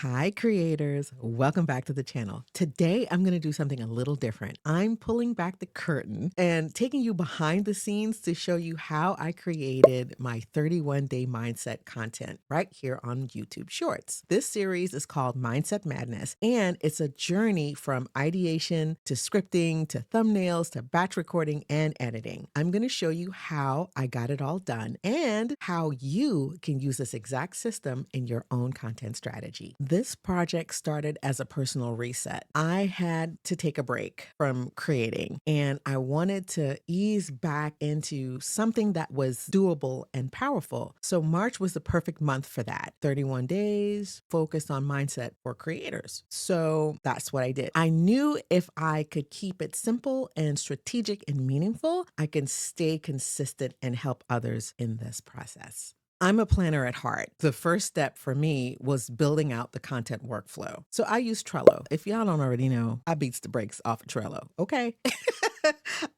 Hi, creators. Welcome back to the channel. Today, I'm going to do something a little different. I'm pulling back the curtain and taking you behind the scenes to show you how I created my 31-day mindset content right here on YouTube Shorts. This series is called Mindset Madness, and it's a journey from ideation to scripting to thumbnails to batch recording and editing. I'm going to show you how I got it all done and how you can use this exact system in your own content strategy. This project started as a personal reset. I had to take a break from creating and I wanted to ease back into something that was doable and powerful. So March was the perfect month for that. 31 days focused on mindset for creators. So that's what I did. I knew if I could keep it simple and strategic and meaningful, I can stay consistent and help others in this process. I'm a planner at heart. The first step for me was building out the content workflow. So I use Trello. If y'all don't already know, I beats the brakes off of Trello, okay?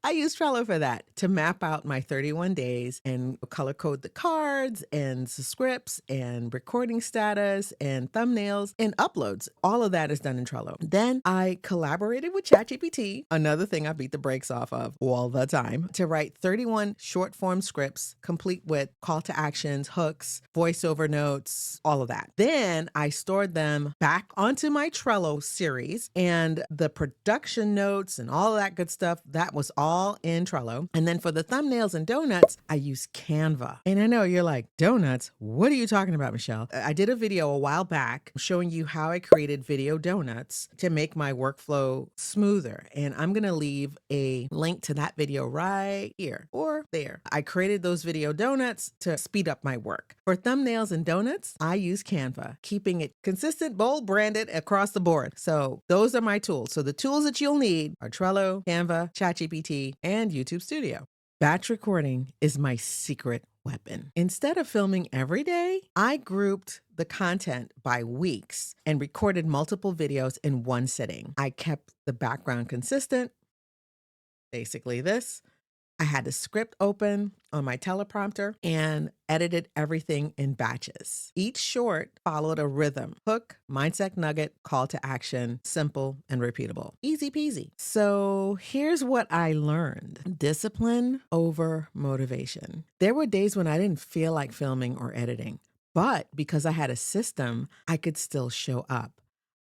I use Trello for that to map out my 31 days and color code the cards and the scripts and recording status and thumbnails and uploads. All of that is done in Trello. Then I collaborated with ChatGPT, another thing I beat the brakes off of all the time, to write 31 short form scripts complete with call to actions, hooks, voiceover notes, all of that. Then I stored them back onto my Trello series and the production notes and all of that good stuff. That was all in Trello. And then for the thumbnails and donuts, I use Canva. And I know you're like, donuts? What are you talking about, Michelle? I did a video a while back showing you how I created video donuts to make my workflow smoother. And I'm going to leave a link to that video right here or there. I created those video donuts to speed up my work. For thumbnails and donuts, I use Canva, keeping it consistent, bold, branded across the board. So those are my tools. So the tools that you'll need are Trello, Canva, ChatGPT, and YouTube Studio. Batch recording is my secret weapon. Instead of filming every day, I grouped the content by weeks and recorded multiple videos in one sitting. I kept the background consistent, basically this. I had the script open on my teleprompter and edited everything in batches. Each short followed a rhythm: hook, mindset nugget, call to action, simple and repeatable. Easy peasy. So here's what I learned: discipline over motivation. There were days when I didn't feel like filming or editing, but because I had a system, I could still show up.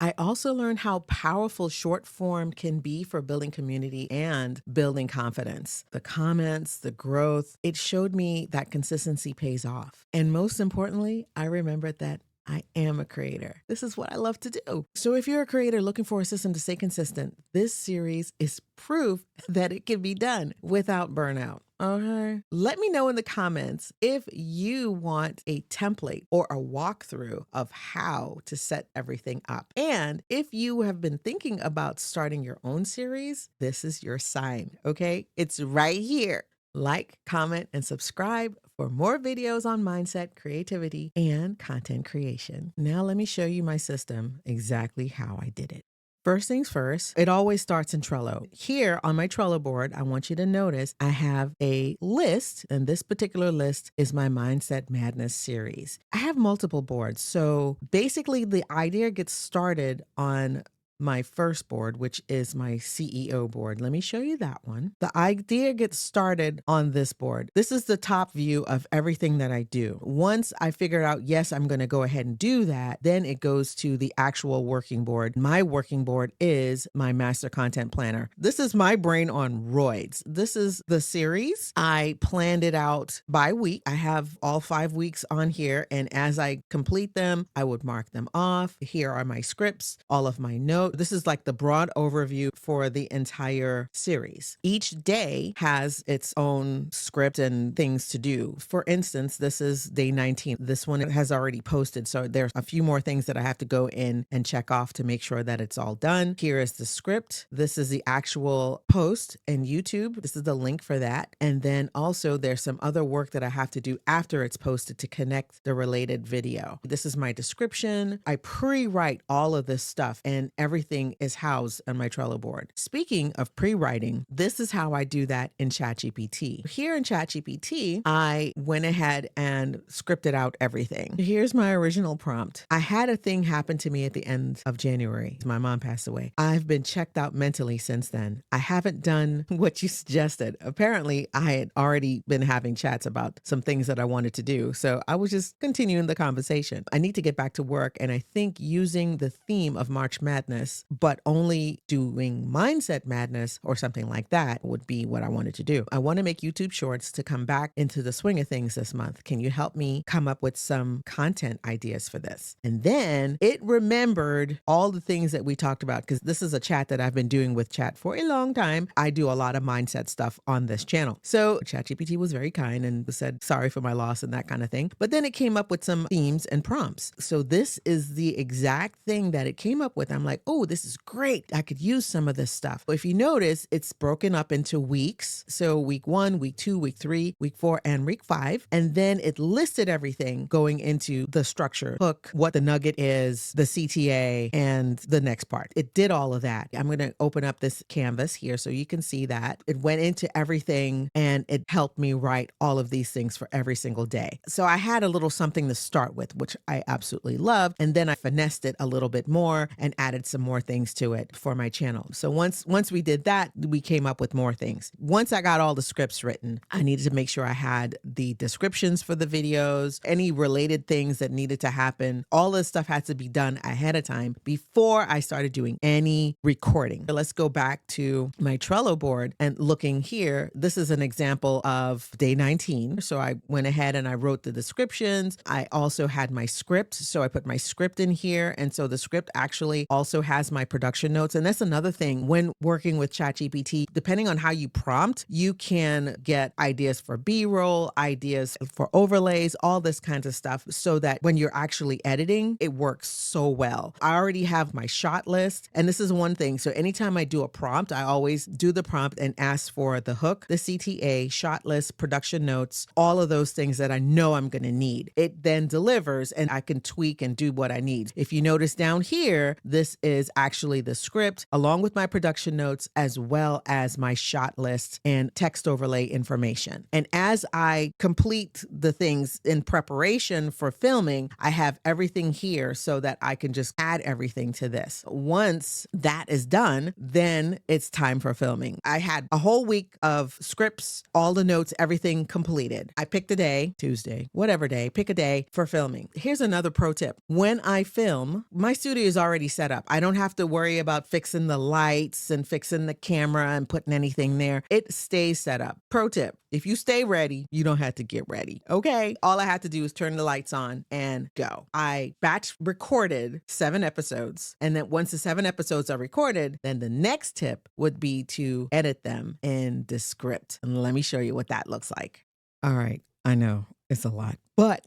I also learned how powerful short form can be for building community and building confidence. The comments, the growth, it showed me that consistency pays off. And most importantly, I remembered that I am a creator. This is what I love to do. So if you're a creator looking for a system to stay consistent, this series is proof that it can be done without burnout. Okay. Let me know in the comments if you want a template or a walkthrough of how to set everything up. And if you have been thinking about starting your own series, this is your sign. Okay. It's right here. Like, comment, and subscribe for more videos on mindset, creativity, and content creation. Now let me show you my system, exactly how I did it. First things first, it always starts in Trello. Here on my Trello board, I want you to notice I have a list, and this particular list is my Mindset Madness series. I have multiple boards, so basically the idea gets started on my first board, which is my CEO board. Let me show you that one. The idea gets started on this board. This is the top view of everything that I do. Once I figured out, yes, I'm going to go ahead and do that, then it goes to the actual working board. My working board is my master content planner. This is my brain on roids. This is the series. I planned it out by week. I have all 5 weeks on here, and as I complete them, I would mark them off. Here are my scripts, all of my notes. This is like the broad overview for the entire series. Each day has its own script and things to do. For instance, this is day 19. This one has already posted, so there's a few more things that I have to go in and check off to make sure that it's all done. Here is the script. This is the actual post in YouTube. This is the link for that. And then also there's some other work that I have to do after it's posted to connect the related video. This is my description. I pre-write all of this stuff, and every everything is housed on my Trello board. Speaking of pre-writing, this is how I do that in ChatGPT. Here in ChatGPT, I went ahead and scripted out everything. Here's my original prompt. I had a thing happen to me at the end of January. My mom passed away. I've been checked out mentally since then. I haven't done what you suggested. Apparently, I had already been having chats about some things that I wanted to do. So I was just continuing the conversation. I need to get back to work. And I think using the theme of March Madness, but only doing Mindset Madness or something like that would be what I wanted to do. I want to make YouTube shorts to come back into the swing of things this month. Can you help me come up with some content ideas for this? And then it remembered all the things that we talked about, because this is a chat that I've been doing with chat for a long time. I do a lot of mindset stuff on this channel. So ChatGPT was very kind and said, sorry for my loss and that kind of thing. But then it came up with some themes and prompts. So this is the exact thing that it came up with. I'm like, oh, this is great. I could use some of this stuff. But if you notice, it's broken up into weeks. So week 1, week 2, week 3, week 4, and week 5. And then it listed everything going into the structure, hook, what the nugget is, the CTA, and the next part. It did all of that. I'm going to open up this canvas here so you can see that. It went into everything and it helped me write all of these things for every single day. So I had a little something to start with, which I absolutely love. And then I finessed it a little bit more and added some more things to it for my channel. So once we did that, we came up with more things. Once I got all the scripts written, I needed to make sure I had the descriptions for the videos, any related things that needed to happen. All this stuff had to be done ahead of time before I started doing any recording. Let's go back to my Trello board and looking here. This is an example of day 19. So I went ahead and I wrote the descriptions. I also had my script. So I put my script in here. And so the script actually also has my production notes. And that's another thing when working with ChatGPT, depending on how you prompt, you can get ideas for B-roll, ideas for overlays, all this kinds of stuff, so that when you're actually editing, it works so well. I already have my shot list. And this is one thing. So anytime I do a prompt, I always do the prompt and ask for the hook, the CTA, shot list, production notes, all of those things that I know I'm going to need. It then delivers and I can tweak and do what I need. If you notice down here, this is actually the script along with my production notes, as well as my shot list and text overlay information. And as I complete the things in preparation for filming, I have everything here so that I can just add everything to this. Once that is done, then it's time for filming. I had a whole week of scripts, all the notes, everything completed. I picked a day, Tuesday, whatever day, pick a day for filming. Here's another pro tip. When I film, my studio is already set up. I don't have to worry about fixing the lights and fixing the camera and putting anything there. It stays set up. Pro tip. If you stay ready, you don't have to get ready. Okay. All I have to do is turn the lights on and go. I batch recorded 7 episodes. And then once the 7 episodes are recorded, then the next tip would be to edit them in Descript. And let me show you what that looks like. All right. I know it's a lot, but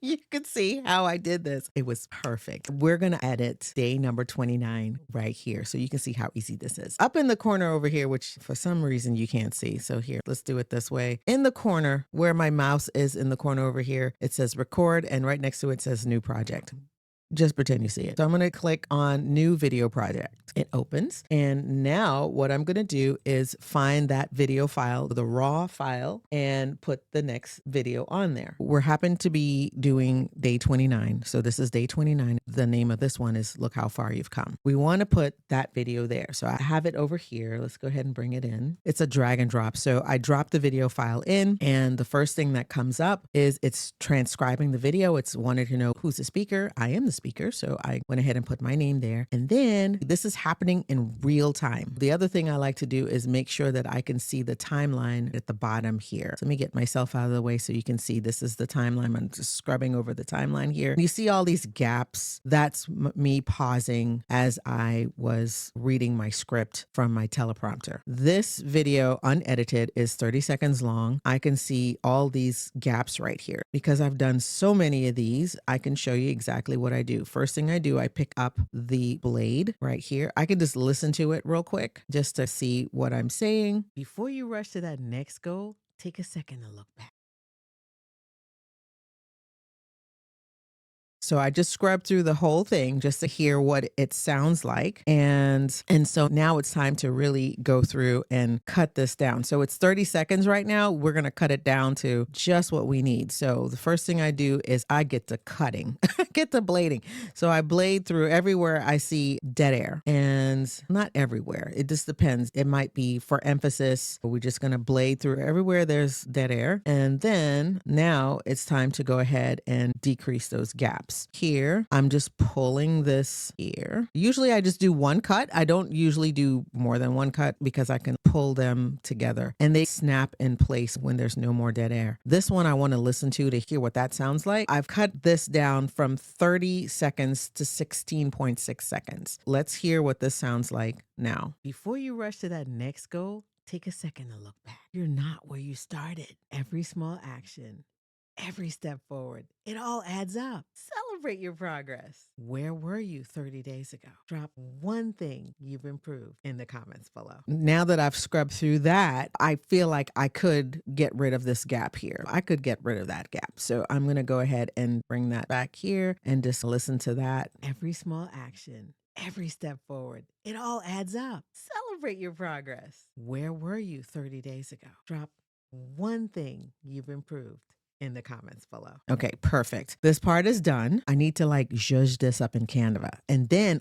you can see how I did this. It was perfect. We're going to edit day number 29 right here. So you can see how easy this is. Up in the corner over here, which for some reason you can't see. So here, let's do it this way. In the corner where my mouse is in the corner over here, it says record, and right next to it says new project. Just pretend you see it. So I'm going to click on new video project. It opens. And now what I'm going to do is find that video file, the raw file, and put the next video on there. We're happen to be doing day 29. So this is day 29. The name of this one is Look How Far You've Come. We want to put that video there. So I have it over here. Let's go ahead and bring it in. It's a drag and drop. So I drop the video file in, and the first thing that comes up is it's transcribing the video. It's wanted to know who's the speaker. I am the speaker. So I went ahead and put my name there. And then this is happening in real time. The other thing I like to do is make sure that I can see the timeline at the bottom here. So let me get myself out of the way so you can see this is the timeline. I'm just scrubbing over the timeline here. You see all these gaps. That's me pausing as I was reading my script from my teleprompter. This video unedited is 30 seconds long. I can see all these gaps right here. Because I've done so many of these, I can show you exactly what I do. First thing I do, I pick up the blade right here. I can just listen to it real quick just to see what I'm saying. Before you rush to that next goal, take a second to look back. So I just scrubbed through the whole thing just to hear what it sounds like. And so now it's time to really go through and cut this down. So it's 30 seconds right now. We're going to cut it down to just what we need. So the first thing I do is I get to cutting, get to blading. So I blade through everywhere I see dead air, and not everywhere. It just depends. It might be for emphasis. We're just going to blade through everywhere there's dead air. And then now it's time to go ahead and decrease those gaps. Here, I'm just pulling this here. Usually I just do one cut. I don't usually do more than one cut because I can pull them together and they snap in place when there's no more dead air. This one I want to listen to hear what that sounds like. I've cut this down from 30 seconds to 16.6 seconds. Let's hear what this sounds like now. Before you rush to that next goal, take a second to look back. You're not where you started. Every small action, every step forward, it all adds up. Celebrate your progress. Where were you 30 days ago? Drop one thing you've improved in the comments below. Now that I've scrubbed through that, I feel like I could get rid of this gap here. I could get rid of that gap. So I'm going to go ahead and bring that back here and just listen to that. Every small action, every step forward, it all adds up. Celebrate your progress. Where were you 30 days ago? Drop one thing you've improved in the comments below. Okay, perfect. This part is done. I need to zhuzh this up in Canva. And then,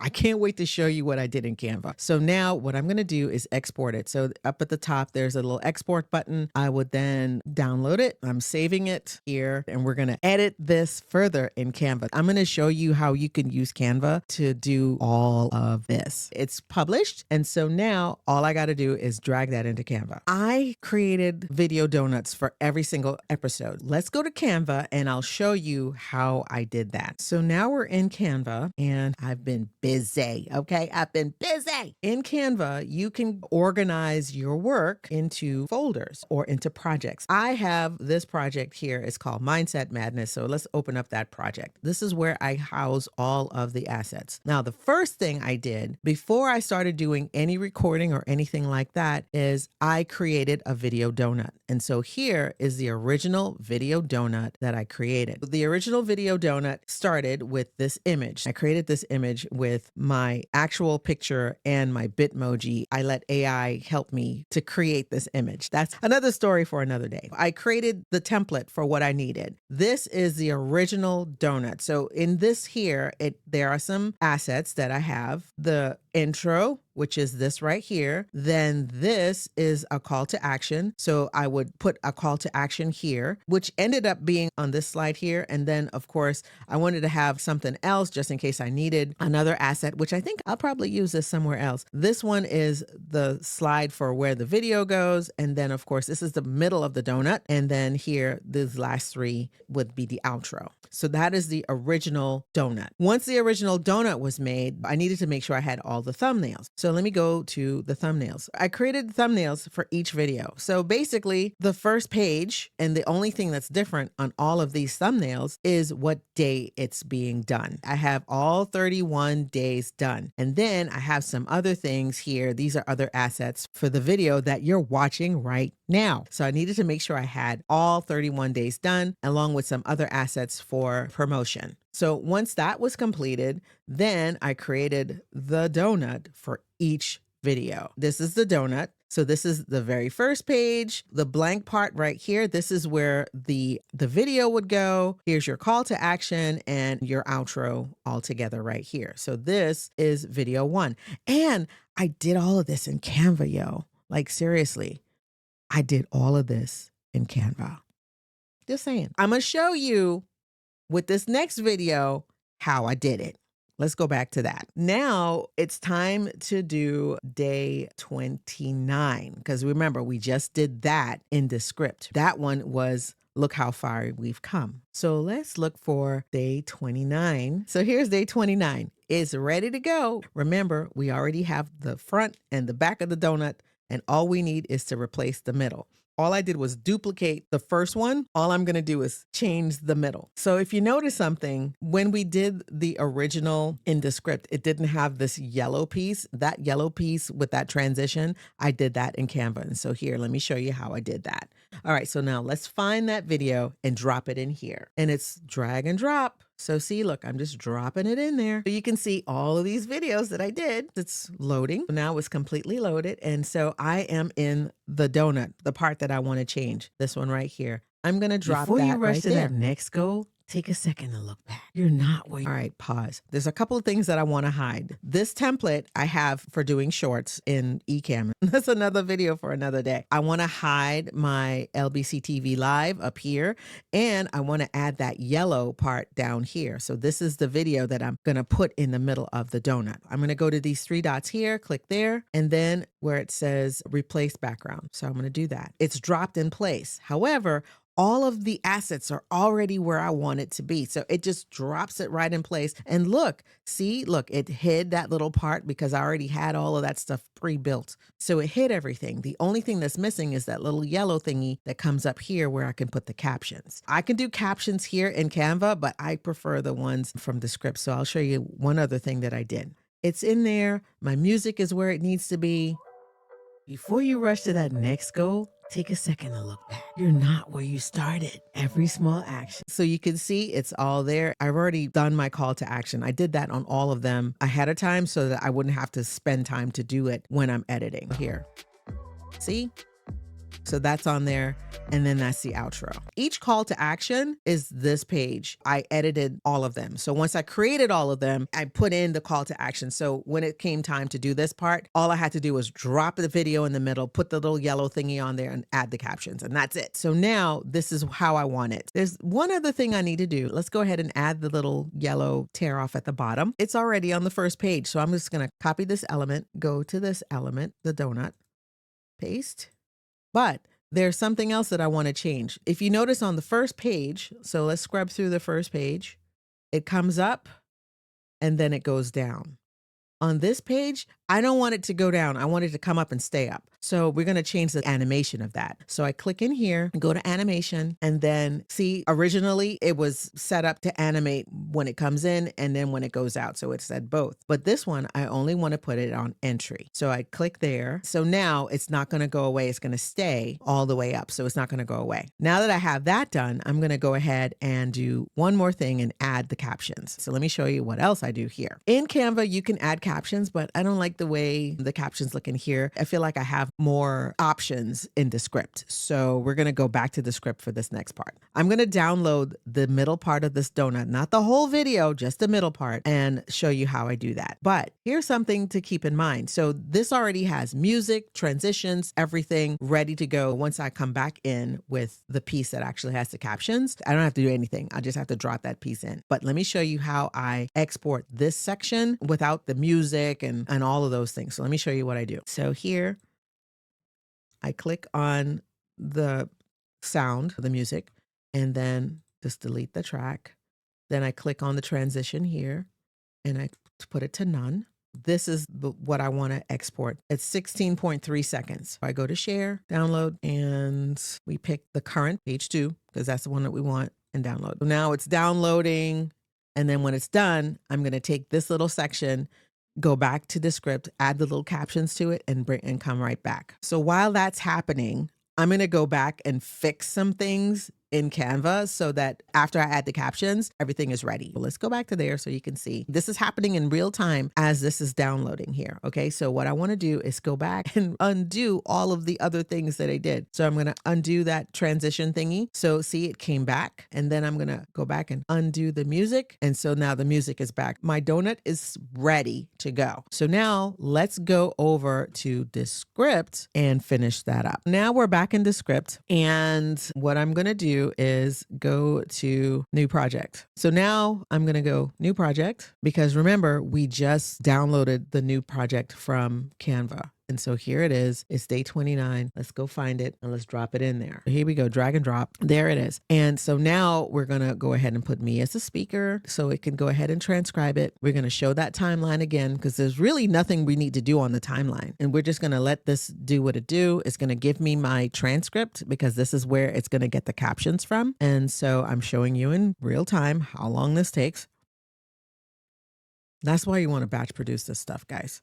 I can't wait to show you what I did in Canva. So now what I'm going to do is export it. So up at the top, there's a little export button. I would then download it. I'm saving it here and we're going to edit this further in Canva. I'm going to show you how you can use Canva to do all of this. It's published. And so now all I got to do is drag that into Canva. I created video donuts for every single episode. Let's go to Canva and I'll show you how I did that. So now we're in Canva and I've been busy. Okay, I've been busy. In Canva, you can organize your work into folders or into projects. I have this project here. It's called Mindset Madness. So let's open up that project. This is where I house all of the assets. Now, the first thing I did before I started doing any recording or anything like that is I created a video donut. And so here is the original video donut that I created. The original video donut started with this image. I created this image with my actual picture and my Bitmoji. I let AI help me to create this image. That's another story for another day. I created the template for what I needed. This is the original donut. So in this here, there are some assets that I have. The intro, which is this right here. Then this is a call to action. So I would put a call to action here, which ended up being on this slide here. And then of course, I wanted to have something else just in case I needed another asset, which I think I'll probably use this somewhere else. This one is the slide for where the video goes. And then of course, this is the middle of the donut. And then here, these last three would be the outro. So that is the original donut. Once the original donut was made, I needed to make sure I had all the thumbnails. So let me go to the thumbnails. I created thumbnails for each video. So basically the first page and the only thing that's different on all of these thumbnails is what day it's being done. I have all 31 days done. And then I have some other things here. These are other assets for the video that you're watching right now. So I needed to make sure I had all 31 days done along with some other assets for promotion. So once that was completed, then I created the donut for each video. This is the donut. So this is the very first page, the blank part right here. This is where the video would go. Here's your call to action and your outro all together right here. So this is video one. And I did all of this in Canva, yo. Like seriously, I did all of this in Canva. Just saying. I'm going to show you with this next video how I did it. Let's go back to that. Now it's time to do day 29. Because remember, we just did that in Descript. That one was look how far we've come. So let's look for day 29. So here's day 29. It's ready to go. Remember, we already have the front and the back of the donut, and all we need is to replace the middle. All I did was duplicate the first one. All I'm going to do is change the middle. So if you notice something, when we did the original in Descript, it didn't have this yellow piece. That yellow piece with that transition, I did that in Canva. And so here, let me show you how I did that. All right, so now let's find that video and drop it in here. And it's drag and drop. So see, look, I'm just dropping it in there. So you can see all of these videos that I did. It's loading. Now it's completely loaded. And so I am in the donut, the part that I want to change. This one right here. I'm going to drop Before you that rush right to there. that next goal, take a second to look back. You're not where you All right, pause. There's a couple of things that I want to hide. This template I have for doing shorts in eCam. That's another video for another day. I want to hide my LBC TV Live up here, and I want to add that yellow part down here. So this is the video that I'm going to put in the middle of the donut. I'm going to go to these three dots here, click there, and then where it says replace background. So I'm going to do that. It's dropped in place. However, all of the assets are already where I want it to be. So it just drops it right in place. And look, see, look, it hid that little part because I already had all of that stuff pre-built. So it hid everything. The only thing that's missing is that little yellow thingy that comes up here where I can put the captions. I can do captions here in Canva, but I prefer the ones from Descript. So I'll show you one other thing that I did. It's in there. My music is where it needs to be. Before you rush to that next goal, take a second to look back. You're not where you started. Every small action. So you can see it's all there. I've already done my call to action. I did that on all of them ahead of time so that I wouldn't have to spend time to do it when I'm editing. Here, see? So that's on there. And then that's the outro. Each call to action is this page. I edited all of them. So once I created all of them, I put in the call to action. So when it came time to do this part, all I had to do was drop the video in the middle, put the little yellow thingy on there and add the captions. And that's it. So now this is how I want it. There's one other thing I need to do. Let's go ahead and add the little yellow tear off at the bottom. It's already on the first page. So I'm just going to copy this element, go to this element, the donut, paste. But there's something else that I want to change. If you notice on the first page, so let's scrub through the first page, it comes up and then it goes down. On this page, I don't want it to go down. I want it to come up and stay up. So we're going to change the animation of that. So I click in here and go to animation and then see, originally it was set up to animate when it comes in and then when it goes out. So it said both. But this one, I only want to put it on entry. So I click there. So now it's not going to go away. It's going to stay all the way up. So it's not going to go away. Now that I have that done, I'm going to go ahead and do one more thing and add the captions. So let me show you what else I do here. In Canva, you can add captions, but I don't like the way the captions look in here. I feel like I have more options in Descript. So we're going to go back to Descript for this next part. I'm going to download the middle part of this donut, not the whole video, just the middle part, and show you how I do that. But here's something to keep in mind. So this already has music, transitions, everything ready to go. Once I come back in with the piece that actually has the captions, I don't have to do anything. I just have to drop that piece in. But let me show you how I export this section without the music and all of those things. So let me show you what I do. So here, I click on the sound, the music, and then just delete the track. Then I click on the transition here and I put it to none. This is what I want to export. It's 16.3 seconds. I go to share, download, and we pick the current page 2 because that's the one that we want and download. So now it's downloading. And then when it's done, I'm going to take this little section, go back to Descript, add the little captions to it and come right back. So while that's happening, I'm going to go back and fix some things in Canva so that after I add the captions, everything is ready. Well, let's go back to there so you can see. This is happening in real time as this is downloading here. Okay, so what I want to do is go back and undo all of the other things that I did. So I'm going to undo that transition thingy. So see, it came back, and then I'm going to go back and undo the music. And so now the music is back. My donut is ready to go. So now let's go over to Descript and finish that up. Now we're back in Descript, and what I'm going to do is go to new project. So now I'm going to go new project because remember, we just downloaded the new project from Canva. And so here it is. It's day 29. Let's go find it and let's drop it in there. Here we go. Drag and drop. There it is. And so now we're going to go ahead and put me as a speaker so it can go ahead and transcribe it. We're going to show that timeline again because there's really nothing we need to do on the timeline. And we're just going to let this do what it do. It's going to give me my transcript because this is where it's going to get the captions from. And so I'm showing you in real time how long this takes. That's why you want to batch produce this stuff, guys.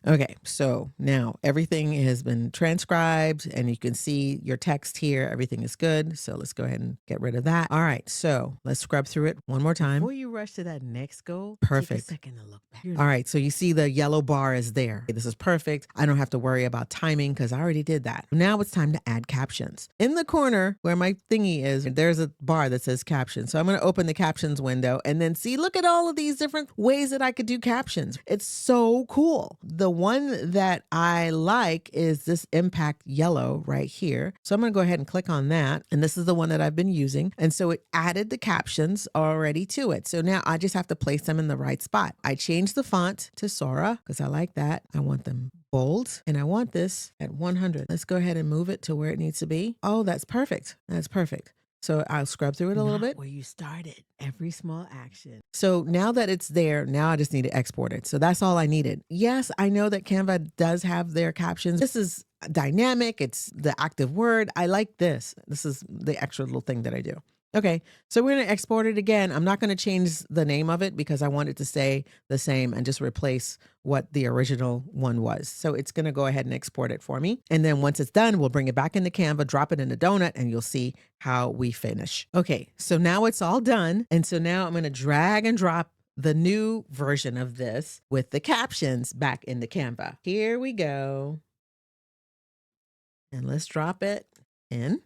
Okay, so now everything has been transcribed and you can see your text here. Everything is good. So let's go ahead and get rid of that. All right, so let's scrub through it one more time. Before you rush to that next goal, Perfect. take a second to look back. All right, so you see the yellow bar is there. This is perfect. I don't have to worry about timing because I already did that. Now it's time to add captions. In the corner where my thingy is, there's a bar that says captions. So I'm going to open the captions window and then see, look at all of these different ways that I could do captions. It's so cool. The one that I like is this impact yellow right here. So I'm going to go ahead and click on that. And this is the one that I've been using. And so it added the captions already to it. So now I just have to place them in the right spot. I changed the font to Sora because I like that. I want them bold and I want this at 100. Let's go ahead and move it to where it needs to be. Oh, that's perfect. That's perfect. So I'll scrub through it a little bit. Where you started, every small action. So now that it's there, now I just need to export it. So that's all I needed. Yes, I know that Canva does have their captions. This is dynamic. It's the active word. I like this. This is the extra little thing that I do. Okay, so we're going to export it again. I'm not going to change the name of it because I want it to stay the same and just replace what the original one was. So it's going to go ahead and export it for me. And then once it's done, we'll bring it back into Canva, drop it in a donut, and you'll see how we finish. Okay, so now it's all done. And so now I'm going to drag and drop the new version of this with the captions back into Canva. Here we go. And let's drop it in.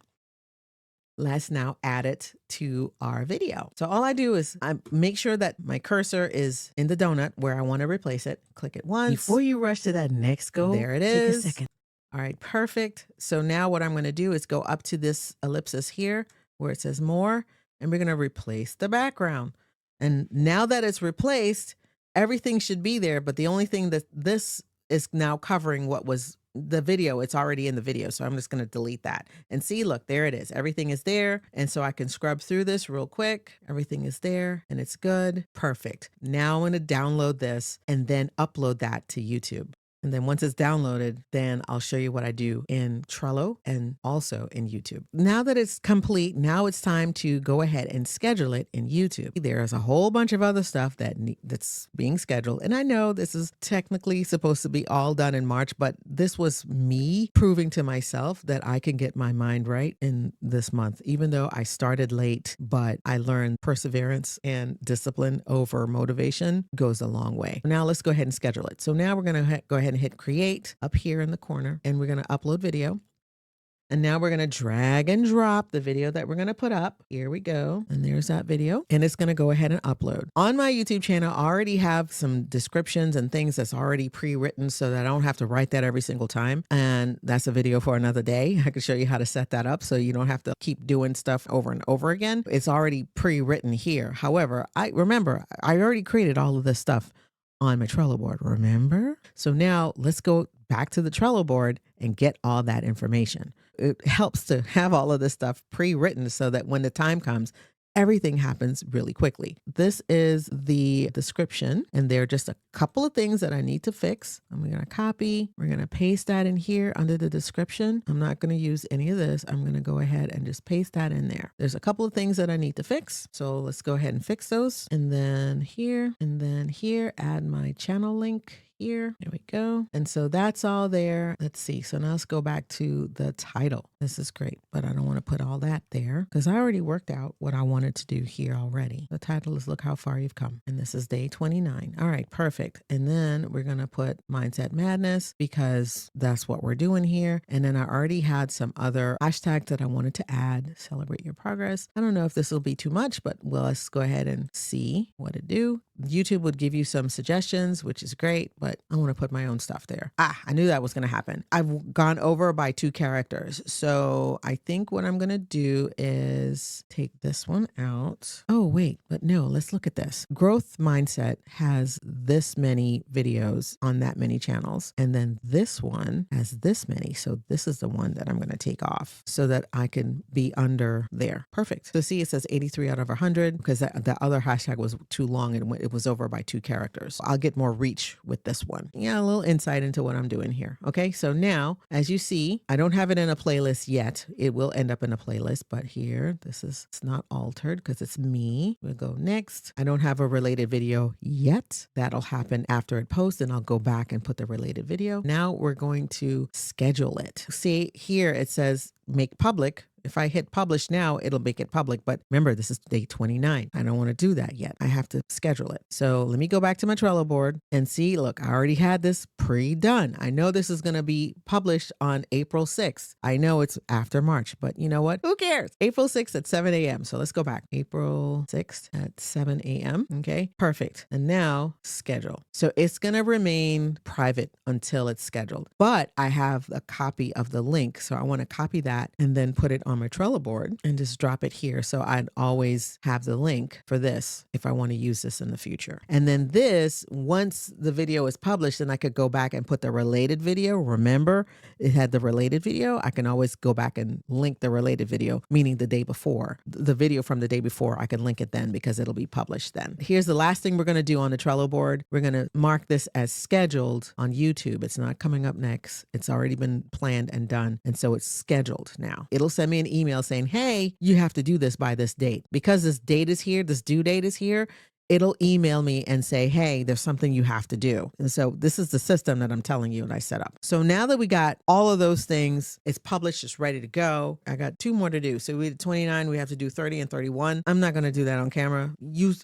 Let's now add it to our video. So all I do is I make sure that my cursor is in the donut where I want to replace it. Click it once. Before you rush to that next goal, there it take is. a second. All right, perfect. So now what I'm going to do is go up to this ellipsis here where it says more, and we're going to replace the background. And now that it's replaced, everything should be there. But the only thing that this is now covering what was the video, it's already in the video. So I'm just going to delete that and see, look, there it is. Everything is there. And so I can scrub through this real quick. Everything is there and it's good. Perfect. Now I'm going to download this and then upload that to YouTube. And then once it's downloaded, then I'll show you what I do in Trello and also in YouTube. Now that it's complete, now it's time to go ahead and schedule it in YouTube. There's a whole bunch of other stuff that's being scheduled. And I know this is technically supposed to be all done in March, but this was me proving to myself that I can get my mind right in this month, even though I started late, but I learned perseverance and discipline over motivation goes a long way. Now let's go ahead and schedule it. So now we're going to go ahead and hit create up here in the corner, and we're going to upload video. And now we're going to drag and drop the video that we're going to put up. Here we go. And there's that video. And it's going to go ahead and upload. On my YouTube channel, I already have some descriptions and things that's already pre-written so that I don't have to write that every single time. And that's a video for another day. I can show you how to set that up so you don't have to keep doing stuff over and over again. It's already pre-written here. However, I already created all of this stuff on my Trello board, remember? So now let's go back to the Trello board and get all that information. It helps to have all of this stuff pre-written so that when the time comes, everything happens really quickly. This is the description, and there are just a couple of things that I need to fix. I'm going to copy. We're going to paste that in here under the description. I'm not going to use any of this. I'm going to go ahead and just paste that in there. There's a couple of things that I need to fix. So let's go ahead and fix those. And then here, add my channel link. Here we go. And so that's all there. Let's see. So now let's go back to the title. This is great, but I don't want to put all that there because I already worked out what I wanted to do here already. The title is Look How Far You've Come. And this is day 29. All right, perfect. And then we're going to put Mindset Madness because that's what we're doing here. And then I already had some other hashtags that I wanted to add. Celebrate your progress. I don't know if this will be too much, but let's go ahead and see what it do. YouTube would give you some suggestions, which is great, but I want to put my own stuff there. I knew that was going to happen. I've gone over by 2 characters. So I think what I'm going to do is take this one out. Oh, wait, but no, let's look at this. Growth Mindset has this many videos on that many channels. And then this one has this many. So this is the one that I'm going to take off so that I can be under there. Perfect. So see, it says 83 out of 100 because the other hashtag was too long and it was over by 2 characters. I'll get more reach with this this one. Yeah, a little insight into what I'm doing here. Okay, so now, as you see, I don't have it in a playlist yet. It will end up in a playlist, but here, it's not altered because it's me. We'll go next. I don't have a related video yet. That'll happen after it posts, and I'll go back and put the related video. Now we're going to schedule it. See, here it says make public. If I hit publish now, it'll make it public. But remember, this is day 29. I don't want to do that yet. I have to schedule it. So let me go back to my Trello board and see, look, I already had this pre-done. I know this is going to be published on April 6th. I know it's after March, but you know what? Who cares? April 6th at 7 a.m. So let's go back. April 6th at 7 a.m. Okay, perfect. And now schedule. So it's going to remain private until it's scheduled. But I have a copy of the link. So I want to copy that and then put it on my Trello board and just drop it here. So I'd always have the link for this if I want to use this in the future. And then this, once the video is published, then I could go back and put the related video. Remember, it had the related video. I can always go back and link the related video, meaning the day before. The video from the day before, I can link it then because it'll be published then. Here's the last thing we're going to do on the Trello board. We're going to mark this as scheduled on YouTube. It's not coming up next. It's already been planned and done. And so it's scheduled now. It'll send me an email saying, hey, you have to do this by this date. Because this date is here, this due date is here, it'll email me and say, hey, there's something you have to do. And so this is the system that I'm telling you and I set up. So now that we got all of those things, it's published, it's ready to go. I got 2 more to do. So we did 29, we have to do 30 and 31. I'm not going to do that on camera.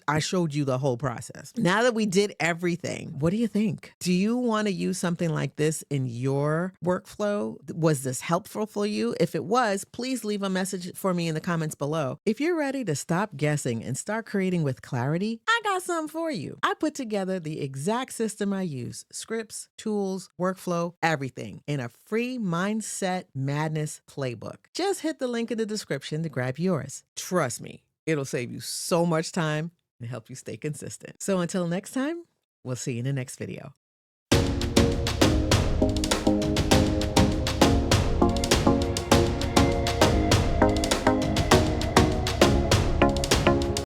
I showed you the whole process. Now that we did everything, what do you think? Do you want to use something like this in your workflow? Was this helpful for you? If it was, please leave a message for me in the comments below. If you're ready to stop guessing and start creating with clarity, I got something for you. I put together the exact system I use, scripts, tools, workflow, everything in a free Mindset Madness Playbook. Just hit the link in the description to grab yours. Trust me, it'll save you so much time and help you stay consistent. So until next time, we'll see you in the next video.